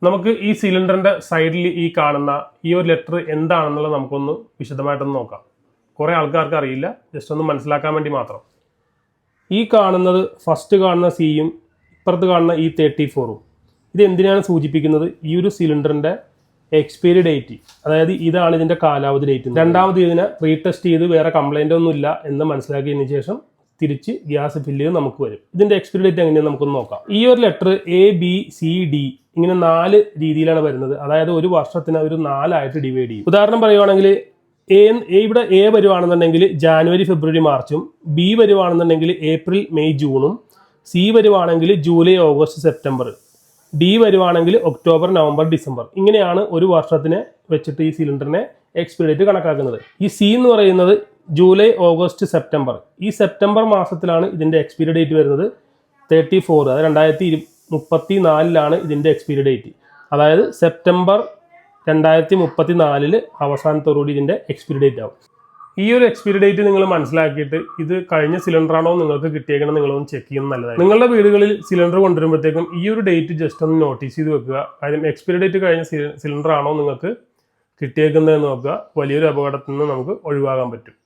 നമുക്ക് ഈ സിലിണ്ടറിന്റെ സൈഡിൽ ഈ കാണുന്ന ഈ ഒരു ലെറ്റർ എന്താണെന്നുള്ളത് നമുക്കൊന്ന് വിശദമായിട്ടൊന്ന് നോക്കാം. കുറേ ആൾക്കാർക്ക് അറിയില്ല, ജസ്റ്റ് ഒന്ന് മനസ്സിലാക്കാൻ വേണ്ടി മാത്രം. ഈ കാണുന്നത് ഫസ്റ്റ് കാണുന്ന സിയും ഇപ്പുറത്ത് കാണുന്ന ഈ 34ഉം ഇത് എന്തിനാണ് സൂചിപ്പിക്കുന്നത്? ഈ ഒരു സിലിണ്ടറിന്റെ എക്സ്പയറി ഡേറ്റ്, അതായത് ഇതാണ് ഇതിന്റെ കാലാവധി ഡേറ്റ്. രണ്ടാമത് ഇതിനെ റീടെസ്റ്റ് ചെയ്ത് വേറെ കംപ്ലൈന്റ് ഒന്നും ഇല്ല എന്ന് മനസ്സിലാക്കിയതിന് ശേഷം തിരിച്ച് ഗ്യാസ് ഫില്ല് ചെയ്ത് നമുക്ക് വരും. ഇതിന്റെ എക്സ്പയറി ഡേറ്റ് എങ്ങനെയാണ് നമുക്കൊന്ന് നോക്കാം. ഈ ഒരു ലെറ്റർ ABCD ഇങ്ങനെ 4 രീതിയിലാണ് വരുന്നത്. അതായത് ഒരു വർഷത്തിന് ഒരു 4ആയിട്ട് ഡിവൈഡ് ചെയ്യും. ഉദാഹരണം പറയുവാണെങ്കിൽ ഇവിടെ A വരുവാണെന്നുണ്ടെങ്കിൽ ജാനുവരി ഫെബ്രുവരി മാർച്ചും, B വരുവാണെന്നുണ്ടെങ്കിൽ ഏപ്രിൽ മെയ് ജൂണും, C വരുവാണെങ്കിൽ ജൂലൈ ഓഗസ്റ്റ് സെപ്റ്റംബർ, D വരുവാണെങ്കിൽ ഒക്ടോബർ നവംബർ ഡിസംബർ. ഇങ്ങനെയാണ് ഒരു വർഷത്തിനെ വെച്ചിട്ട് ഈ സിലിണ്ടറിനെ എക്സ്പയറി ഡേറ്റ് കണക്കാക്കുന്നത്. ഈ C എന്ന് പറയുന്നത് ജൂലൈ ഓഗസ്റ്റ് സെപ്റ്റംബർ. ഈ സെപ്റ്റംബർ മാസത്തിലാണ് ഇതിന്റെ എക്സ്പയറി ഡേറ്റ് വരുന്നത്. 34, അത് 2034 ഇതിന്റെ എക്സ്പയറി ഡേറ്റ്. അതായത് സെപ്റ്റംബർ 2034 അവസാനത്തോടുകൂടി ഇതിന്റെ എക്സ്പയറി ഡേറ്റ് ആവും. ഈ ഒരു എക്സ്പയറി ഡേറ്റ് നിങ്ങൾ മനസ്സിലാക്കിയിട്ട് ഇത് കഴിഞ്ഞ സിലിണ്ടറാണോ നിങ്ങൾക്ക് കിട്ടിയേക്കണം നിങ്ങളൊന്ന് ചെക്ക് ചെയ്യുന്നത് നല്ലതാണ്. നിങ്ങളുടെ വീടുകളിൽ സിലിണ്ടർ കൊണ്ടുവരുമ്പോഴത്തേക്കും ഈ ഒരു ഡേറ്റ് ജസ്റ്റ് ഒന്ന് നോട്ടീസ് ചെയ്ത് വെക്കുക. കാര്യം എക്സ്പയറി ഡേറ്റ് കഴിഞ്ഞ സിലിണ്ടർ ആണോ നിങ്ങൾക്ക് കിട്ടിയേക്കുന്നത് എന്ന് നോക്കുക. വലിയൊരു അപകടത്തിൽ നിന്ന് നമുക്ക് ഒഴിവാകാൻ പറ്റും.